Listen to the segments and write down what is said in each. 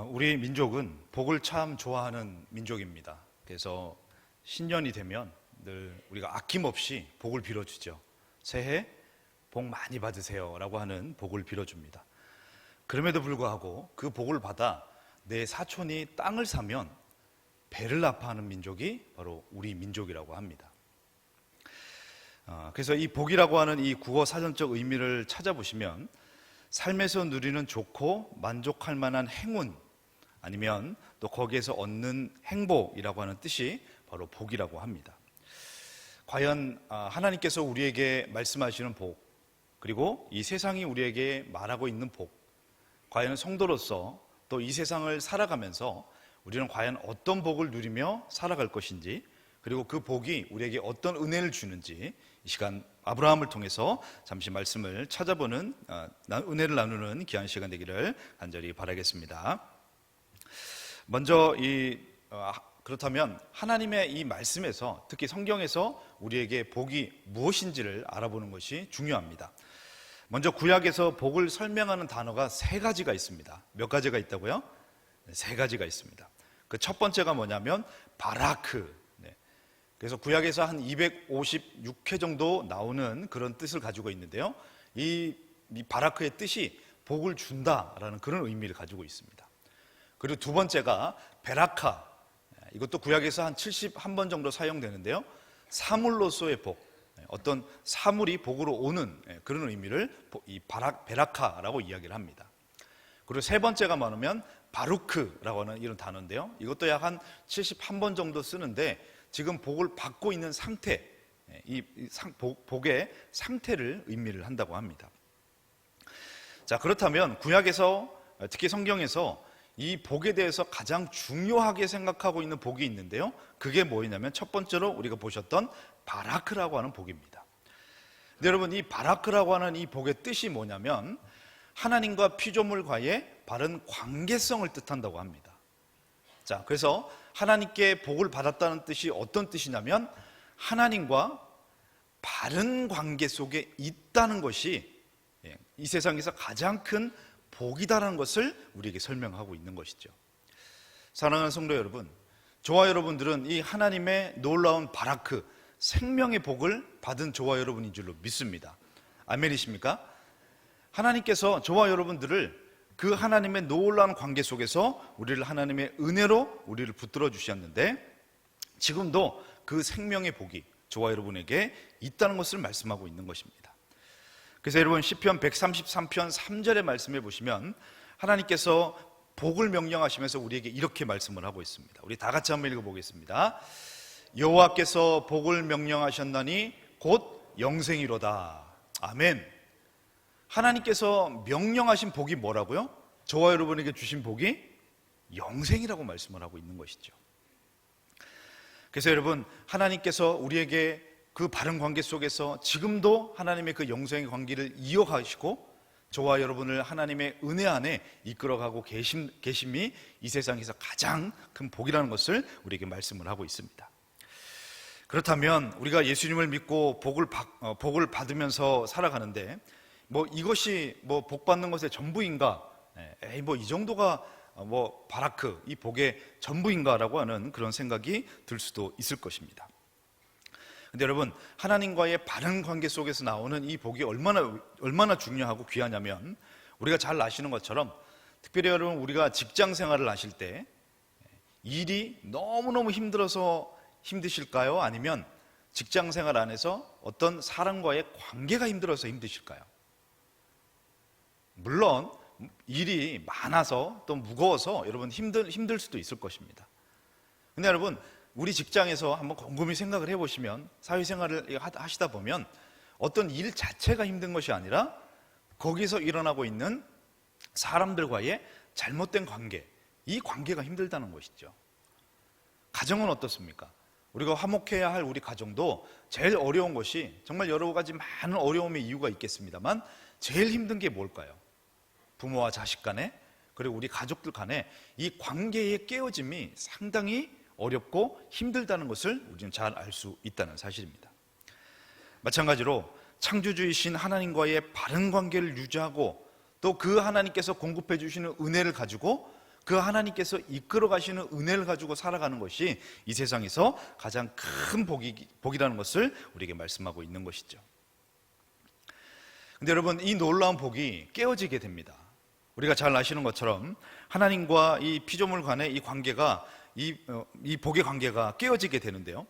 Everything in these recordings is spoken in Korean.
우리 민족은 복을 참 좋아하는 민족입니다. 그래서 신년이 되면 늘 우리가 아낌없이 복을 빌어주죠. 새해 복 많이 받으세요 라고 하는 복을 빌어줍니다. 그럼에도 불구하고 그 복을 받아 내 사촌이 땅을 사면 배를 아파하는 민족이 바로 우리 민족이라고 합니다. 그래서 이 복이라고 하는 이 국어 사전적 의미를 찾아보시면 삶에서 누리는 좋고 만족할 만한 행운, 아니면 또 거기에서 얻는 행복이라고 하는 뜻이 바로 복이라고 합니다. 과연 하나님께서 우리에게 말씀하시는 복, 그리고 이 세상이 우리에게 말하고 있는 복, 과연 성도로서 또 이 세상을 살아가면서 우리는 과연 어떤 복을 누리며 살아갈 것인지, 그리고 그 복이 우리에게 어떤 은혜를 주는지 이 시간 아브라함을 통해서 잠시 말씀을 찾아보는 은혜를 나누는 귀한 시간 되기를 간절히 바라겠습니다. 먼저 그렇다면 하나님의 이 말씀에서, 특히 성경에서 우리에게 복이 무엇인지를 알아보는 것이 중요합니다. 먼저 구약에서 복을 설명하는 단어가 세 가지가 있습니다. 몇 가지가 있다고요? 세 가지가 있습니다. 그 첫 번째가 뭐냐면 바라크. 그래서 구약에서 한 256회 정도 나오는 그런 뜻을 가지고 있는데요, 이 바라크의 뜻이 복을 준다라는 그런 의미를 가지고 있습니다. 그리고 두 번째가 베라카. 이것도 구약에서 한 71번 정도 사용되는데요, 사물로서의 복, 어떤 사물이 복으로 오는 그런 의미를 이 베라카라고 이야기를 합니다. 그리고 세 번째가 뭐냐면 바루크라고 하는 이런 단어인데요, 이것도 약 한 71번 정도 쓰는데 지금 복을 받고 있는 상태, 복의 상태를 의미를 한다고 합니다. 자, 그렇다면 구약에서, 특히 성경에서 이 복에 대해서 가장 중요하게 생각하고 있는 복이 있는데요, 그게 뭐냐면 첫 번째로 우리가 보셨던 바라크라고 하는 복입니다. 근데 여러분, 이 바라크라고 하는 이 복의 뜻이 뭐냐면 하나님과 피조물과의 바른 관계성을 뜻한다고 합니다. 자, 그래서 하나님께 복을 받았다는 뜻이 어떤 뜻이냐면 하나님과 바른 관계 속에 있다는 것이 이 세상에서 가장 큰 복이다라는 것을 우리에게 설명하고 있는 것이죠. 사랑하는 성도 여러분, 저와 여러분들은 이 하나님의 놀라운 바라크, 생명의 복을 받은 저와 여러분인 줄로 믿습니다. 아멘이십니까? 하나님께서 저와 여러분들을 그 하나님의 놀라운 관계 속에서 우리를 하나님의 은혜로 우리를 붙들어 주셨는데, 지금도 그 생명의 복이 저와 여러분에게 있다는 것을 말씀하고 있는 것입니다. 그래서 여러분, 시편 133편 3절의 말씀에 보시면 하나님께서 복을 명령하시면서 우리에게 이렇게 말씀을 하고 있습니다. 우리 다 같이 한번 읽어보겠습니다. 여호와께서 복을 명령하셨나니 곧 영생이로다. 아멘. 하나님께서 명령하신 복이 뭐라고요? 저와 여러분에게 주신 복이 영생이라고 말씀을 하고 있는 것이죠. 그래서 여러분, 하나님께서 우리에게 그 바른 관계 속에서 지금도 하나님의 그 영생의 관계를 이어가시고 저와 여러분을 하나님의 은혜 안에 이끌어가고 계심이 이 세상에서 가장 큰 복이라는 것을 우리에게 말씀을 하고 있습니다. 그렇다면 우리가 예수님을 믿고 복을 받으면서 살아가는데 이것이 복 받는 것의 전부인가? 이 정도가 바라크, 이 복의 전부인가라고 하는 그런 생각이 들 수도 있을 것입니다. 근데 여러분, 하나님과의 바른 관계 속에서 나오는 이 복이 얼마나 중요하고 귀하냐면, 우리가 잘 아시는 것처럼 특별히 여러분, 우리가 직장 생활을 하실 때 일이 너무너무 힘들어서 힘드실까요? 아니면 직장 생활 안에서 어떤 사람과의 관계가 힘들어서 힘드실까요? 물론 일이 많아서 또 무거워서 여러분 힘들 수도 있을 것입니다. 근데 여러분, 우리 직장에서 한번 곰곰이 생각을 해보시면, 사회생활을 하시다 보면 어떤 일 자체가 힘든 것이 아니라 거기서 일어나고 있는 사람들과의 잘못된 관계, 이 관계가 힘들다는 것이죠. 가정은 어떻습니까? 우리가 화목해야 할 우리 가정도 제일 어려운 것이, 정말 여러 가지 많은 어려움의 이유가 있겠습니다만 제일 힘든 게 뭘까요? 부모와 자식 간에, 그리고 우리 가족들 간에 이 관계의 깨어짐이 상당히 어렵고 힘들다는 것을 우리는 잘 알 수 있다는 사실입니다. 마찬가지로 창조주이신 하나님과의 바른 관계를 유지하고 또 그 하나님께서 공급해 주시는 은혜를 가지고 그 하나님께서 이끌어 가시는 은혜를 가지고 살아가는 것이 이 세상에서 가장 큰 복이라는 것을 우리에게 말씀하고 있는 것이죠. 근데 여러분, 이 놀라운 복이 깨어지게 됩니다. 우리가 잘 아시는 것처럼 하나님과 이 피조물 간의 이 관계가 이 복의 관계가 깨어지게 되는데요,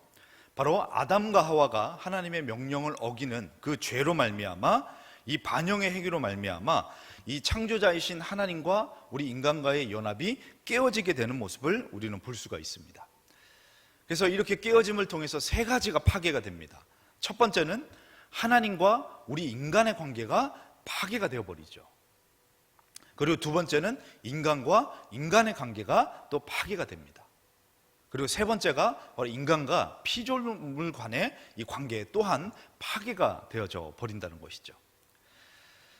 바로 아담과 하와가 하나님의 명령을 어기는 그 죄로 말미암아, 이 반영의 행위로 말미암아 이 창조자이신 하나님과 우리 인간과의 연합이 깨어지게 되는 모습을 우리는 볼 수가 있습니다. 그래서 이렇게 깨어짐을 통해서 세 가지가 파괴가 됩니다. 첫 번째는 하나님과 우리 인간의 관계가 파괴가 되어버리죠. 그리고 두 번째는 인간과 인간의 관계가 또 파괴가 됩니다. 그리고 세 번째가 바로 인간과 피조물 간의 이 관계 또한 파괴가 되어져 버린다는 것이죠.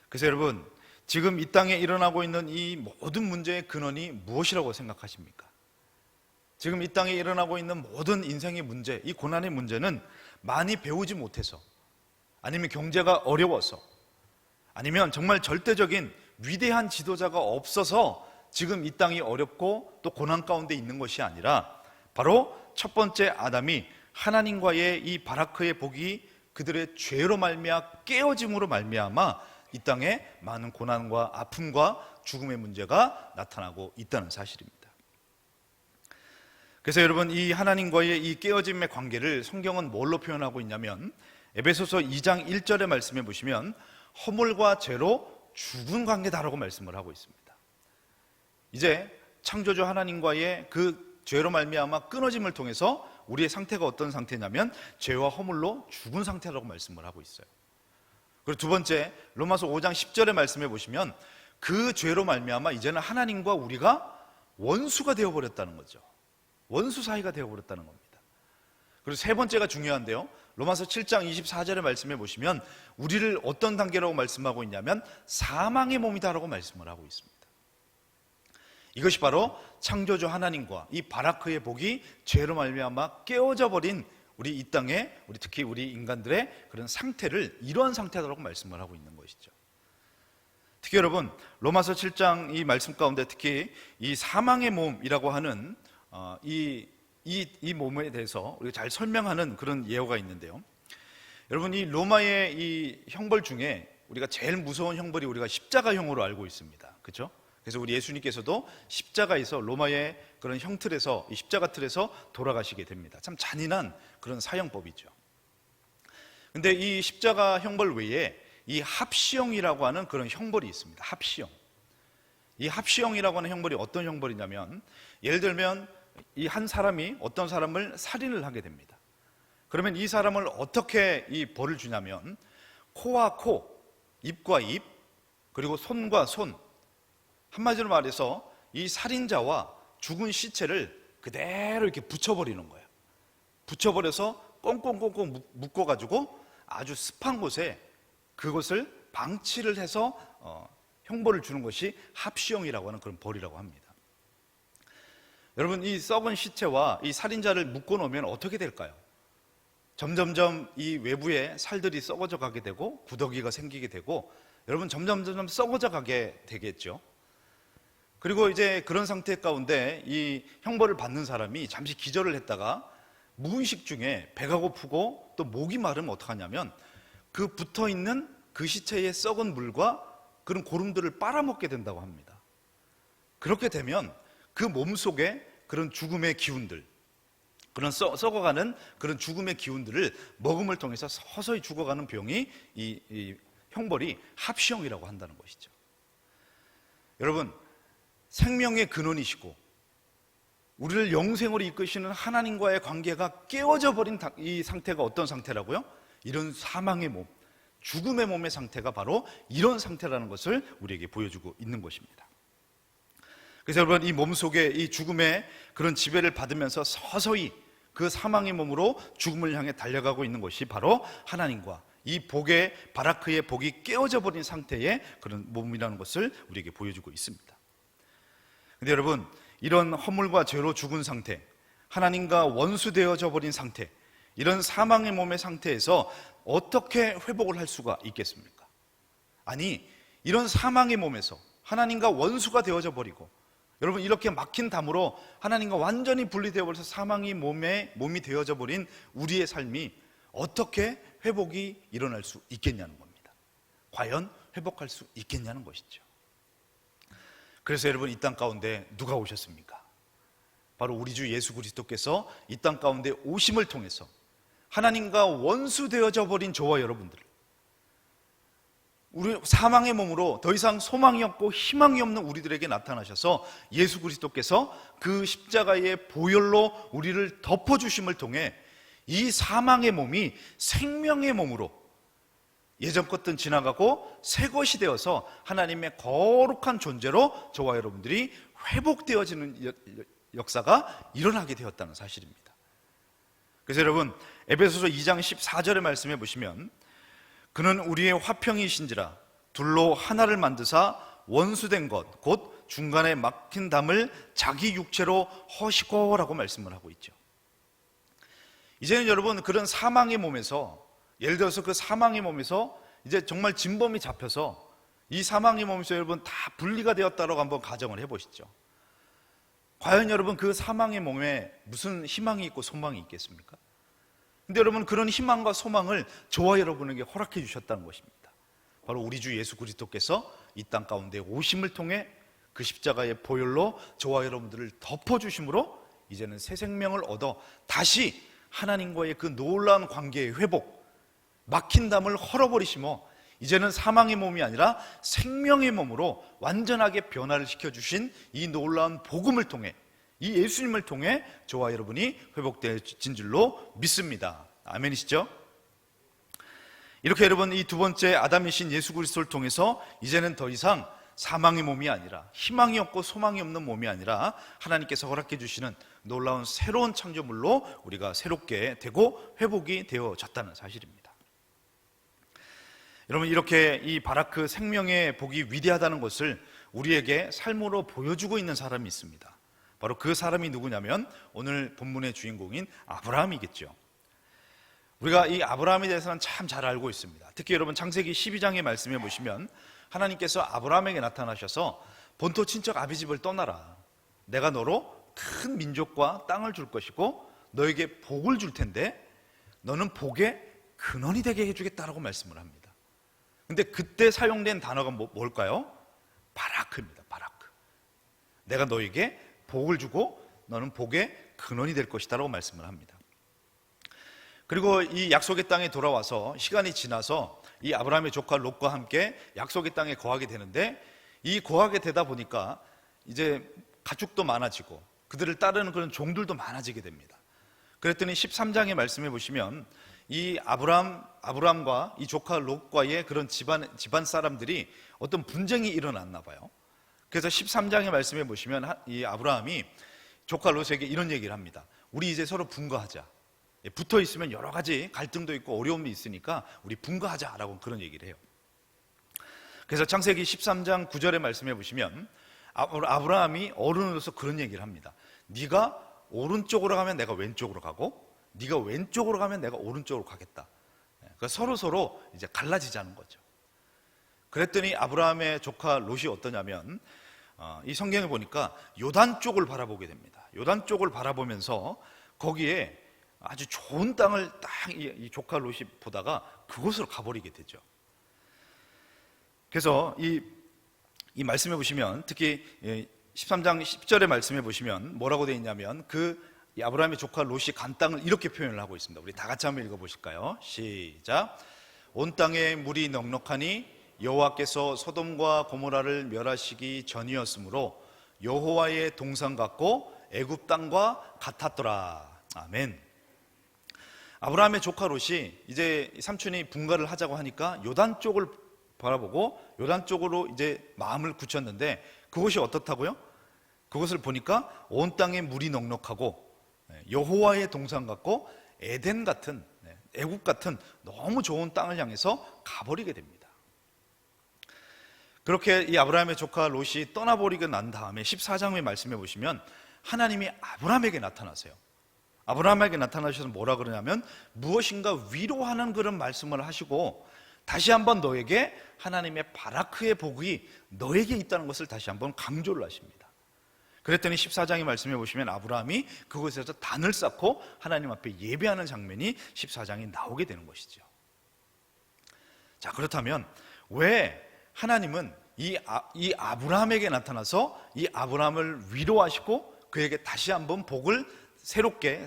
그래서 여러분, 지금 이 땅에 일어나고 있는 이 모든 문제의 근원이 무엇이라고 생각하십니까? 지금 이 땅에 일어나고 있는 모든 인생의 문제, 이 고난의 문제는 많이 배우지 못해서, 아니면 경제가 어려워서, 아니면 정말 절대적인 위대한 지도자가 없어서 지금 이 땅이 어렵고 또 고난 가운데 있는 것이 아니라, 바로 첫 번째 아담이 하나님과의 이 바라크의 복이 그들의 죄로 말미암아 깨어짐으로 말미암아 이 땅에 많은 고난과 아픔과 죽음의 문제가 나타나고 있다는 사실입니다. 그래서 여러분, 이 하나님과의 이 깨어짐의 관계를 성경은 뭘로 표현하고 있냐면, 에베소서 2장 1절의 말씀에 보시면 허물과 죄로 죽은 관계다라고 말씀을 하고 있습니다. 이제 창조주 하나님과의 그 죄로 말미암아 끊어짐을 통해서 우리의 상태가 어떤 상태냐면 죄와 허물로 죽은 상태라고 말씀을 하고 있어요. 그리고 두 번째, 로마서 5장 10절의 말씀에 보시면 그 죄로 말미암아 이제는 하나님과 우리가 원수가 되어버렸다는 거죠. 원수 사이가 되어버렸다는 겁니다. 그리고 세 번째가 중요한데요, 로마서 7장 24절의 말씀에 보시면 우리를 어떤 단계라고 말씀하고 있냐면 사망의 몸이다라고 말씀을 하고 있습니다. 이것이 바로 창조주 하나님과 이 바라크의 복이 죄로 말미암아 깨어져 버린 우리 이 땅에, 특히 우리 인간들의 그런 상태를, 이러한 상태라고 말씀을 하고 있는 것이죠. 특히 여러분, 로마서 7장 이 말씀 가운데 특히 이 사망의 몸이라고 하는 이 몸에 대해서 우리가 잘 설명하는 그런 예어가 있는데요, 여러분, 이 로마의 이 형벌 중에 우리가 제일 무서운 형벌이 우리가 십자가형으로 알고 있습니다. 그렇죠? 그래서 우리 예수님께서도 십자가에서, 로마의 그런 형틀에서, 이 십자가 틀에서 돌아가시게 됩니다. 참 잔인한 그런 사형법이죠. 근데 이 십자가 형벌 외에 이 합시형이라고 하는 그런 형벌이 있습니다. 합시형. 이 합시형이라고 하는 형벌이 어떤 형벌이냐면, 예를 들면 이 한 사람이 어떤 사람을 살인을 하게 됩니다. 그러면 이 사람을 어떻게 이 벌을 주냐면, 코와 코, 입과 입, 그리고 손과 손, 한마디로 말해서 이 살인자와 죽은 시체를 그대로 이렇게 붙여버리는 거예요. 붙여버려서 꽁꽁꽁꽁 묶어가지고 아주 습한 곳에 그것을 방치를 해서 형벌을 주는 것이 합시형이라고 하는 그런 벌이라고 합니다. 여러분, 이 썩은 시체와 이 살인자를 묶어놓으면 어떻게 될까요? 점점점 이 외부에 살들이 썩어져 가게 되고 구더기가 생기게 되고, 여러분, 점점 썩어져 가게 되겠죠. 그리고 이제 그런 상태 가운데 이 형벌을 받는 사람이 잠시 기절을 했다가 무의식 중에 배가 고프고 또 목이 마르면 어떡하냐면 그 붙어있는 그 시체의 썩은 물과 그런 고름들을 빨아먹게 된다고 합니다. 그렇게 되면 그 몸속에 그런 죽음의 기운들, 그런 썩어가는 그런 죽음의 기운들을 먹음을 통해서 서서히 죽어가는 병이 이 형벌이 합시형이라고 한다는 것이죠. 여러분, 생명의 근원이시고 우리를 영생으로 이끄시는 하나님과의 관계가 깨어져 버린 이 상태가 어떤 상태라고요? 이런 사망의 몸, 죽음의 몸의 상태가 바로 이런 상태라는 것을 우리에게 보여주고 있는 것입니다. 그래서 여러분, 이 몸 속에 이 죽음의 그런 지배를 받으면서 서서히 그 사망의 몸으로 죽음을 향해 달려가고 있는 것이 바로 하나님과 이 복의, 바라크의 복이 깨어져 버린 상태의 그런 몸이라는 것을 우리에게 보여주고 있습니다. 근데 여러분, 이런 허물과 죄로 죽은 상태, 하나님과 원수되어져 버린 상태, 이런 사망의 몸의 상태에서 어떻게 회복을 할 수가 있겠습니까? 아니, 이런 사망의 몸에서 하나님과 원수가 되어져 버리고 여러분, 이렇게 막힌 담으로 하나님과 완전히 분리되어 버려서 사망이 몸이 되어져 버린 우리의 삶이 어떻게 회복이 일어날 수 있겠냐는 겁니다. 과연 회복할 수 있겠냐는 것이죠. 그래서 여러분, 이 땅 가운데 누가 오셨습니까? 바로 우리 주 예수 그리스도께서 이 땅 가운데 오심을 통해서 하나님과 원수되어져 버린 저와 여러분들, 우리 사망의 몸으로 더 이상 소망이 없고 희망이 없는 우리들에게 나타나셔서 예수 그리스도께서 그 십자가의 보혈로 우리를 덮어주심을 통해 이 사망의 몸이 생명의 몸으로 예전 것들은 지나가고 새 것이 되어서 하나님의 거룩한 존재로 저와 여러분들이 회복되어지는 역사가 일어나게 되었다는 사실입니다. 그래서 여러분, 에베소서 2장 14절의 말씀해 보시면, 그는 우리의 화평이신지라 둘로 하나를 만드사 원수된 것 곧 중간에 막힌 담을 자기 육체로 허시고라고 말씀을 하고 있죠. 이제는 여러분, 그런 사망의 몸에서, 예를 들어서 그 사망의 몸에서 이제 정말 진범이 잡혀서 이 사망의 몸에서 여러분 다 분리가 되었다라고 한번 가정을 해보시죠. 과연 여러분, 그 사망의 몸에 무슨 희망이 있고 소망이 있겠습니까? 근데 여러분, 그런 희망과 소망을 저와 여러분에게 허락해 주셨다는 것입니다. 바로 우리 주 예수 그리스도께서 이 땅 가운데 오심을 통해 그 십자가의 보혈로 저와 여러분들을 덮어주심으로 이제는 새 생명을 얻어 다시 하나님과의 그 놀라운 관계의 회복, 막힌 담을 헐어버리시며 이제는 사망의 몸이 아니라 생명의 몸으로 완전하게 변화를 시켜주신 이 놀라운 복음을 통해, 이 예수님을 통해 저와 여러분이 회복되어진 줄로 믿습니다. 아멘이시죠? 이렇게 여러분, 이 두 번째 아담이신 예수 그리스도를 통해서 이제는 더 이상 사망의 몸이 아니라, 희망이 없고 소망이 없는 몸이 아니라 하나님께서 허락해 주시는 놀라운 새로운 창조물로 우리가 새롭게 되고 회복이 되어졌다는 사실입니다. 여러분, 이렇게 이 바라크 생명의 복이 위대하다는 것을 우리에게 삶으로 보여주고 있는 사람이 있습니다. 바로 그 사람이 누구냐면 오늘 본문의 주인공인 아브라함이겠죠. 우리가 이 아브라함에 대해서는 참 잘 알고 있습니다. 특히 여러분, 창세기 12장의 말씀에 보시면 하나님께서 아브라함에게 나타나셔서 본토 친척 아비집을 떠나라, 내가 너로 큰 민족과 땅을 줄 것이고 너에게 복을 줄 텐데 너는 복의 근원이 되게 해주겠다라고 말씀을 합니다. 근데 그때 사용된 단어가 뭘까요? 바라크입니다. 바라크. 내가 너에게 복을 주고 너는 복의 근원이 될 것이다 라고 말씀을 합니다. 그리고 이 약속의 땅에 돌아와서 시간이 지나서 이 아브라함의 조카 롯과 함께 약속의 땅에 거하게 되는데, 이 거하게 되다 보니까 이제 가축도 많아지고 그들을 따르는 그런 종들도 많아지게 됩니다. 그랬더니 13장의 말씀해 보시면 이 아브라함과 이 조카 롯과의 그런 집안 사람들이 어떤 분쟁이 일어났나 봐요. 그래서 13장의 말씀해 보시면 이 아브라함이 조카 롯에게 이런 얘기를 합니다. 우리 이제 서로 분가하자. 붙어 있으면 여러 가지 갈등도 있고 어려움이 있으니까 우리 분가하자라고 그런 얘기를 해요. 그래서 창세기 13장 9절의 말씀해 보시면 아브라함이 어른으로서 그런 얘기를 합니다. 네가 오른쪽으로 가면 내가 왼쪽으로 가고 네가 왼쪽으로 가면 내가 오른쪽으로 가겠다. 그러니까 서로 이제 갈라지자는 거죠. 그랬더니 아브라함의 조카 롯이 어떠냐면 이 성경에 보니까 요단 쪽을 바라보게 됩니다. 요단 쪽을 바라보면서 거기에 아주 좋은 땅을 딱 이 조카 롯이 보다가 그곳으로 가버리게 되죠. 그래서 이 말씀해 보시면 특히 13장 10절의 말씀해 보시면 뭐라고 되어 있냐면 이 아브라함의 조카 롯이 간 땅을 이렇게 표현을 하고 있습니다. 우리 다 같이 한번 읽어보실까요? 시작. 온 땅에 물이 넉넉하니 여호와께서 소돔과 고모라를 멸하시기 전이었으므로 여호와의 동산 같고 애굽 땅과 같았더라. 아멘. 아브라함의 조카 롯이 이제 삼촌이 분가를 하자고 하니까 요단 쪽을 바라보고 요단 쪽으로 이제 마음을 굳혔는데 그곳이 어떻다고요? 그것을 보니까 온 땅에 물이 넉넉하고 여호와의 동산 같고 에덴 같은, 애굽 같은 너무 좋은 땅을 향해서 가버리게 됩니다. 그렇게 이 아브라함의 조카 롯이 떠나버리고 난 다음에 14장의 말씀해 보시면 하나님이 아브라함에게 나타나세요. 아브라함에게 나타나셔서 뭐라 그러냐면 무엇인가 위로하는 그런 말씀을 하시고 다시 한번 너에게 하나님의 바라크의 복이 너에게 있다는 것을 다시 한번 강조를 하십니다. 그랬더니 14장의 말씀해 보시면 아브라함이 그곳에서 단을 쌓고 하나님 앞에 예배하는 장면이 14장에 나오게 되는 것이죠. 자, 그렇다면 왜 하나님은 이 아브라함에게 나타나서 이 아브라함을 위로하시고 그에게 다시 한번 복을 새롭게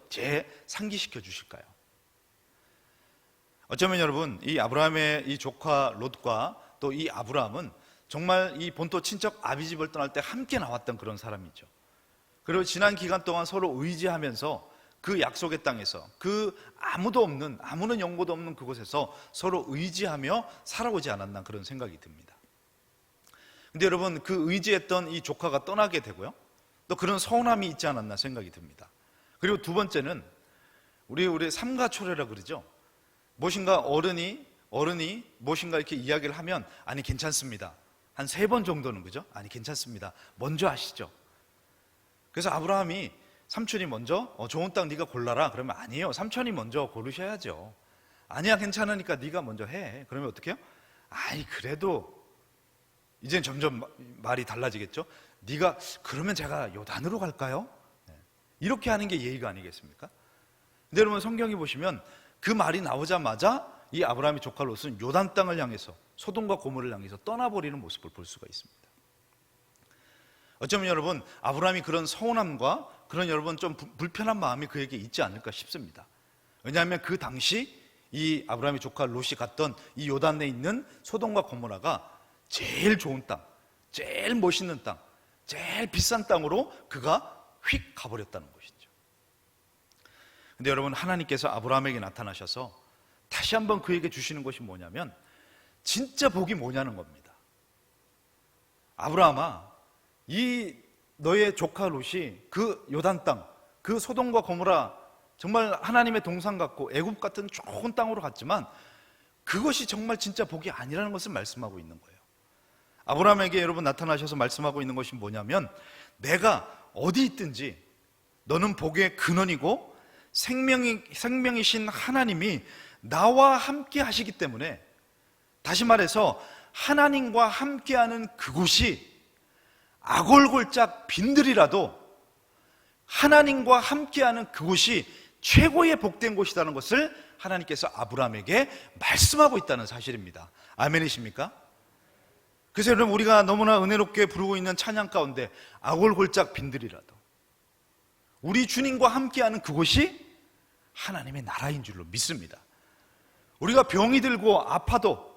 재상기시켜 주실까요? 어쩌면 여러분, 이 아브라함의 이 조카 롯과 또 이 아브라함은 정말 이 본토 친척 아비집을 떠날 때 함께 나왔던 그런 사람이죠. 그리고 지난 기간 동안 서로 의지하면서 그 약속의 땅에서 그 아무런 연고도 없는 그곳에서 서로 의지하며 살아오지 않았나 그런 생각이 듭니다. 근데 여러분, 그 의지했던 이 조카가 떠나게 되고요, 또 그런 서운함이 있지 않았나 생각이 듭니다. 그리고 두 번째는 우리 삼가초려라 그러죠. 무엇인가 어른이 무엇인가 이렇게 이야기를 하면 아니 괜찮습니다, 한 3번 정도는, 그죠? 아니 괜찮습니다, 먼저 하시죠. 그래서 아브라함이 삼촌이 먼저 좋은 땅 네가 골라라 그러면 아니에요, 삼촌이 먼저 고르셔야죠. 아니야, 괜찮으니까 네가 먼저 해. 그러면 어떻게 해요? 아니 그래도 이제는 점점 말이 달라지겠죠. 네가 그러면 제가 요단으로 갈까요? 이렇게 하는 게 예의가 아니겠습니까? 근데 여러분, 성경에 보시면 그 말이 나오자마자 이 아브라함의 조카 롯은 요단 땅을 향해서 소돔과 고모를 향해서 떠나버리는 모습을 볼 수가 있습니다. 어쩌면 여러분, 아브라함이 그런 서운함과 그런 여러분 좀 불편한 마음이 그에게 있지 않을까 싶습니다. 왜냐하면 그 당시 이 아브라함의 조카 롯이 갔던 이 요단에 있는 소돔과 고모라가 제일 좋은 땅, 제일 멋있는 땅, 제일 비싼 땅으로 그가 휙 가버렸다는 것이죠. 근데 여러분, 하나님께서 아브라함에게 나타나셔서 다시 한번 그에게 주시는 것이 뭐냐면 진짜 복이 뭐냐는 겁니다. 아브라함아, 이 너의 조카 롯이 그 요단 땅, 그 소돔과 고모라 정말 하나님의 동산 같고 애굽 같은 좋은 땅으로 갔지만 그것이 정말 진짜 복이 아니라는 것을 말씀하고 있는 거예요. 아브라함에게 여러분 나타나셔서 말씀하고 있는 것이 뭐냐면 내가 어디 있든지 너는 복의 근원이고 생명이신 하나님이 나와 함께 하시기 때문에, 다시 말해서 하나님과 함께하는 그곳이 아골골짝 빈들이라도 하나님과 함께하는 그곳이 최고의 복된 곳이라는 것을 하나님께서 아브라함에게 말씀하고 있다는 사실입니다. 아멘이십니까? 그래서 여러분, 우리가 너무나 은혜롭게 부르고 있는 찬양 가운데 아골골짝 빈들이라도 우리 주님과 함께하는 그곳이 하나님의 나라인 줄로 믿습니다. 우리가 병이 들고 아파도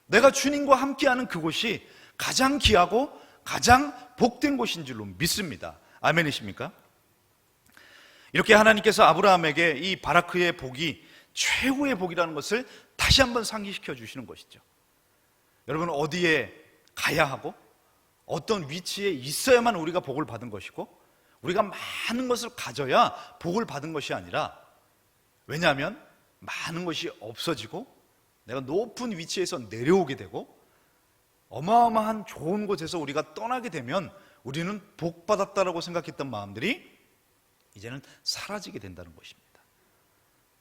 내가 주님과 함께하는 그곳이 가장 귀하고 가장 복된 곳인 줄로 믿습니다. 아멘이십니까? 이렇게 하나님께서 아브라함에게 이 바라크의 복이 최고의 복이라는 것을 다시 한번 상기시켜 주시는 것이죠. 여러분, 어디에 가야 하고 어떤 위치에 있어야만 우리가 복을 받은 것이고 우리가 많은 것을 가져야 복을 받은 것이 아니라, 왜냐하면 많은 것이 없어지고 내가 높은 위치에서 내려오게 되고 어마어마한 좋은 곳에서 우리가 떠나게 되면 우리는 복 받았다라고 생각했던 마음들이 이제는 사라지게 된다는 것입니다.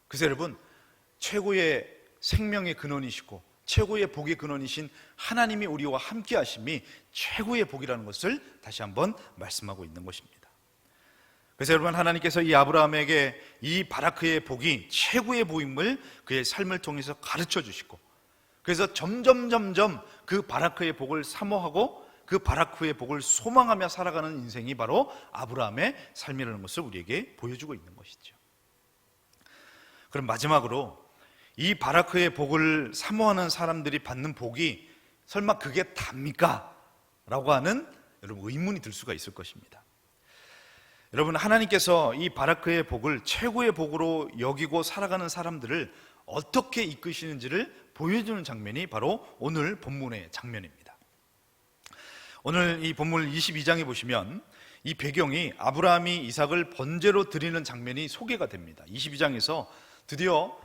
그래서 여러분, 최고의 생명의 근원이시고 최고의 복의 근원이신 하나님이 우리와 함께 하심이 최고의 복이라는 것을 다시 한번 말씀하고 있는 것입니다. 그래서 여러분, 하나님께서 이 아브라함에게 이 바라크의 복이 최고의 복임을 그의 삶을 통해서 가르쳐 주시고, 그래서 점점 그 바라크의 복을 사모하고 그 바라크의 복을 소망하며 살아가는 인생이 바로 아브라함의 삶이라는 것을 우리에게 보여주고 있는 것이죠. 그럼 마지막으로 이 바라크의 복을 사모하는 사람들이 받는 복이 설마 그게 답니까? 라고 하는 여러분 의문이 들 수가 있을 것입니다. 여러분, 하나님께서 이 바라크의 복을 최고의 복으로 여기고 살아가는 사람들을 어떻게 이끄시는지를 보여주는 장면이 바로 오늘 본문의 장면입니다. 오늘 이 본문 22장에 보시면 이 배경이 아브라함이 이삭을 번제로 드리는 장면이 소개가 됩니다. 22장에서 드디어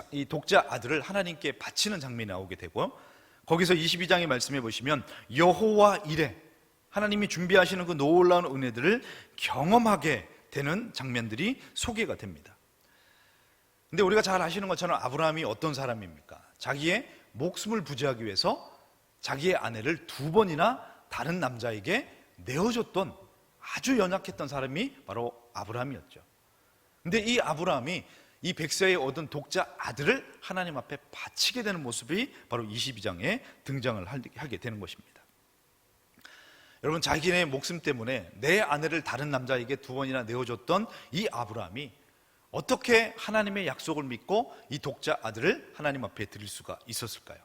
이 독자 아들을 하나님께 바치는 장면이 나오게 되고, 거기서 22장의 말씀해 보시면 여호와 이레, 하나님이 준비하시는 그 놀라운 은혜들을 경험하게 되는 장면들이 소개가 됩니다. 근데 우리가 잘 아시는 것처럼 아브라함이 어떤 사람입니까? 자기의 목숨을 부지하기 위해서 자기의 아내를 2번이나 다른 남자에게 내어줬던 아주 연약했던 사람이 바로 아브라함이었죠. 근데 이 아브라함이 이 백세에 얻은 독자 아들을 하나님 앞에 바치게 되는 모습이 바로 22장에 등장을 하게 되는 것입니다. 여러분, 자기네 목숨 때문에 내 아내를 다른 남자에게 2번이나 내어줬던 이 아브라함이 어떻게 하나님의 약속을 믿고 이 독자 아들을 하나님 앞에 드릴 수가 있었을까요?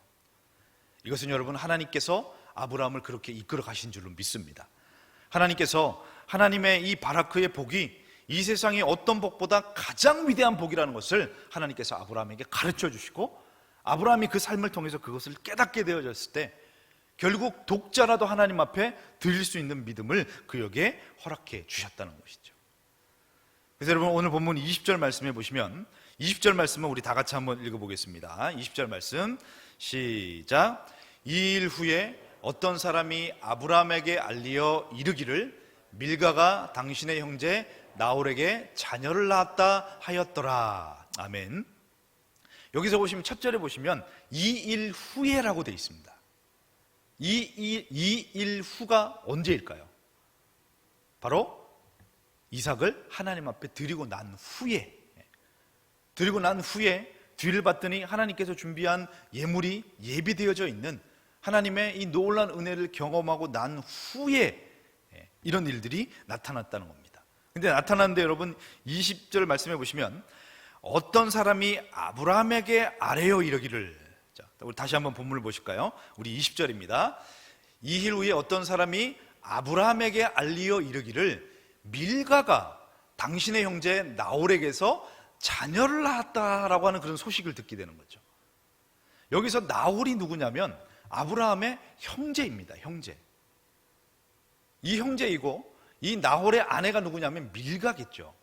이것은 여러분, 하나님께서 아브라함을 그렇게 이끌어 가신 줄로 믿습니다. 하나님께서 하나님의 이 바라크의 복이 이 세상의 어떤 복보다 가장 위대한 복이라는 것을 하나님께서 아브라함에게 가르쳐 주시고, 아브라함이 그 삶을 통해서 그것을 깨닫게 되어졌을 때 결국 독자라도 하나님 앞에 드릴 수 있는 믿음을 그에게 허락해 주셨다는 것이죠. 그래서 여러분, 오늘 본문 20절 말씀해 보시면, 20절 말씀은 우리 다 같이 한번 읽어보겠습니다. 20절 말씀 시작. 이 일 후에 어떤 사람이 아브라함에게 알리어 이르기를 밀가가 당신의 형제 나홀에게 자녀를 낳았다 하였더라. 아멘. 여기서 보시면 첫 절에 보시면 이 일 후에라고 되어 있습니다. 이 일 후가 언제일까요? 바로 이삭을 하나님 앞에 드리고 난 후에, 뒤를 봤더니 하나님께서 준비한 예물이 예비되어져 있는, 하나님의 이 놀라운 은혜를 경험하고 난 후에 이런 일들이 나타났다는 겁니다. 근데 나타났는데 여러분, 20절 말씀해 보시면 어떤 사람이 아브라함에게 아뢰어 이르기를, 자, 우리 다시 한번 본문을 보실까요? 우리 20절입니다. 이 일 후에 어떤 사람이 아브라함에게 알리어 이르기를 밀가가 당신의 형제 나홀에게서 자녀를 낳았다라고 하는 그런 소식을 듣게 되는 거죠. 여기서 나홀이 누구냐면 아브라함의 형제입니다. 형제. 이 형제이고 이 나홀의 아내가 누구냐면 밀가겠죠.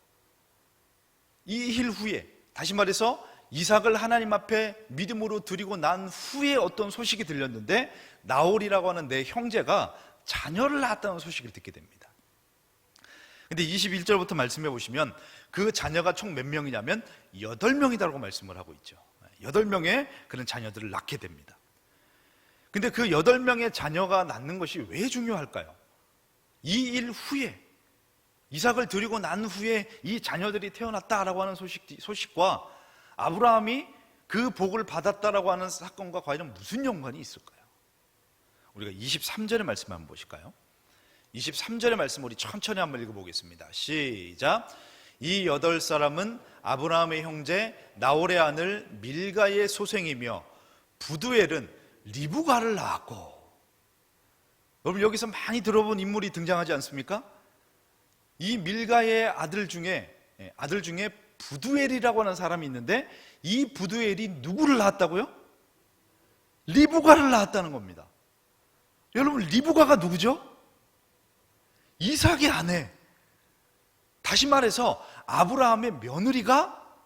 이 일 후에, 다시 말해서 이삭을 하나님 앞에 믿음으로 드리고 난 후에 어떤 소식이 들렸는데 나홀이라고 하는 내 형제가 자녀를 낳았다는 소식을 듣게 됩니다. 근데 21절부터 말씀해 보시면 그 자녀가 총 몇 명이냐면 8명이다라고 말씀을 하고 있죠. 8명의 그런 자녀들을 낳게 됩니다. 근데 그 8명의 자녀가 낳는 것이 왜 중요할까요? 이 일 후에, 이삭을 드리고 난 후에 이 자녀들이 태어났다라고 하는 소식과 아브라함이 그 복을 받았다라고 하는 사건과 과연 무슨 연관이 있을까요? 우리가 23절의 말씀 한번 보실까요? 23절의 말씀 우리 천천히 한번 읽어보겠습니다. 시작. 이 8사람은 아브라함의 형제 나홀의 아들 밀가의 소생이며 부두엘은 리브가를 낳았고. 여러분, 여기서 많이 들어본 인물이 등장하지 않습니까? 이 밀가의 아들 중에 부두엘이라고 하는 사람이 있는데 이 부두엘이 누구를 낳았다고요? 리브가를 낳았다는 겁니다. 여러분, 리브가가 누구죠? 이삭의 아내, 다시 말해서 아브라함의 며느리가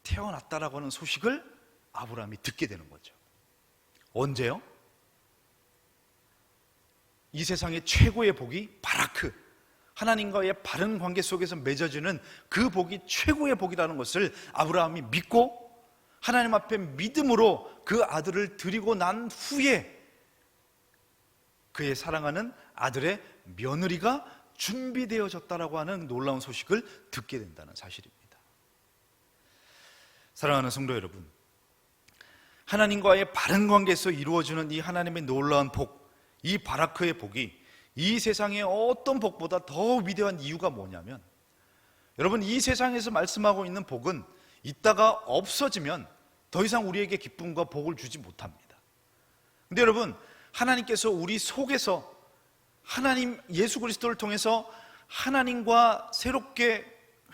태어났다라고 하는 소식을 아브라함이 듣게 되는 거죠. 언제요? 이 세상의 최고의 복이 바라크, 하나님과의 바른 관계 속에서 맺어지는 그 복이 최고의 복이라는 것을 아브라함이 믿고 하나님 앞에 믿음으로 그 아들을 드리고 난 후에 그의 사랑하는 아들의 며느리가 준비되어졌다라고 하는 놀라운 소식을 듣게 된다는 사실입니다. 사랑하는 성도 여러분, 하나님과의 바른 관계에서 이루어지는 이 하나님의 놀라운 복, 이 바라크의 복이 이 세상의 어떤 복보다 더 위대한 이유가 뭐냐면, 여러분, 이 세상에서 말씀하고 있는 복은 있다가 없어지면 더 이상 우리에게 기쁨과 복을 주지 못합니다. 근데 여러분, 하나님께서 우리 속에서 하나님 예수 그리스도를 통해서 하나님과 새롭게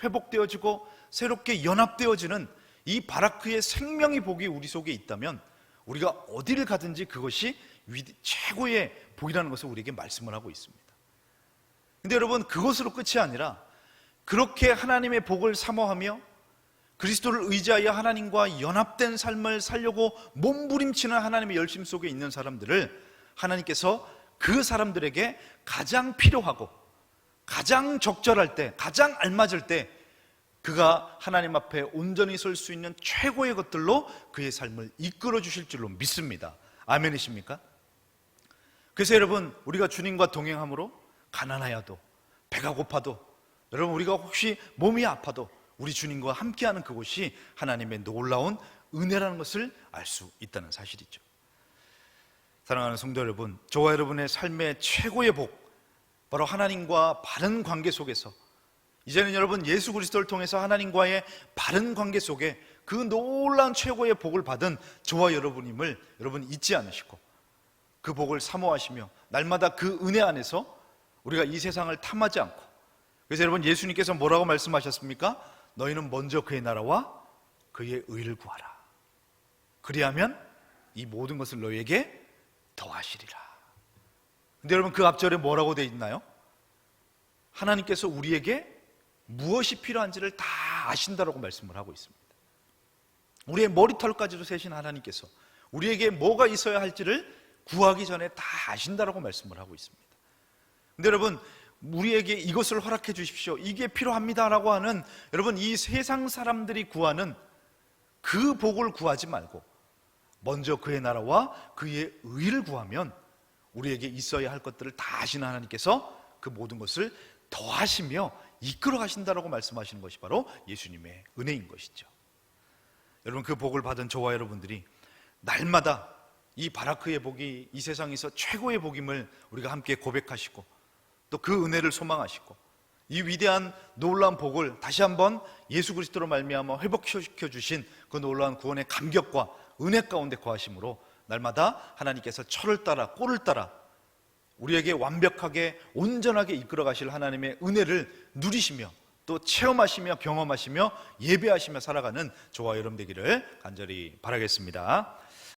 회복되어지고 새롭게 연합되어지는 이 바라크의 생명의 복이 우리 속에 있다면 우리가 어디를 가든지 그것이 최고의 복이라는 것을 우리에게 말씀을 하고 있습니다. 근데 여러분, 그것으로 끝이 아니라 그렇게 하나님의 복을 사모하며 그리스도를 의지하여 하나님과 연합된 삶을 살려고 몸부림치는 하나님의 열심 속에 있는 사람들을 하나님께서 그 사람들에게 가장 필요하고 가장 적절할 때, 가장 알맞을 때 그가 하나님 앞에 온전히 설 수 있는 최고의 것들로 그의 삶을 이끌어 주실 줄로 믿습니다. 아멘이십니까? 그래서 여러분, 우리가 주님과 동행함으로 가난하여도 배가 고파도, 여러분 우리가 혹시 몸이 아파도 우리 주님과 함께하는 그곳이 하나님의 놀라운 은혜라는 것을 알 수 있다는 사실이죠. 사랑하는 성도 여러분, 저와 여러분의 삶의 최고의 복, 바로 하나님과 바른 관계 속에서, 이제는 여러분 예수 그리스도를 통해서 하나님과의 바른 관계 속에 그 놀라운 최고의 복을 받은 저와 여러분임을 여러분 잊지 않으시고, 그 복을 사모하시며 날마다 그 은혜 안에서 우리가 이 세상을 탐하지 않고, 그래서 여러분 예수님께서 뭐라고 말씀하셨습니까? 너희는 먼저 그의 나라와 그의 의를 구하라. 그리하면 이 모든 것을 너희에게 더하시리라. 근데 여러분 그 앞절에 뭐라고 되어 있나요? 하나님께서 우리에게 무엇이 필요한지를 다 아신다라고 말씀을 하고 있습니다. 우리의 머리털까지도 세신 하나님께서 우리에게 뭐가 있어야 할지를 구하기 전에 다 아신다라고 말씀을 하고 있습니다. 근데 여러분 우리에게 이것을 허락해 주십시오, 이게 필요합니다라고 하는, 여러분 이 세상 사람들이 구하는 그 복을 구하지 말고 먼저 그의 나라와 그의 의를 구하면 우리에게 있어야 할 것들을 다 아시는 하나님께서 그 모든 것을 더하시며 이끌어 가신다라고 말씀하시는 것이 바로 예수님의 은혜인 것이죠. 여러분 그 복을 받은 저와 여러분들이 날마다 이 바라크의 복이 이 세상에서 최고의 복임을 우리가 함께 고백하시고, 또 그 은혜를 소망하시고, 이 위대한 놀라운 복을 다시 한번 예수 그리스도로 말미암아 회복시켜 주신 그 놀라운 구원의 감격과 은혜 가운데 거하심으로 날마다 하나님께서 철을 따라 꼴을 따라 우리에게 완벽하게 온전하게 이끌어 가실 하나님의 은혜를 누리시며 또 체험하시며 경험하시며 예배하시며 살아가는 저와 여러분 되기를 간절히 바라겠습니다.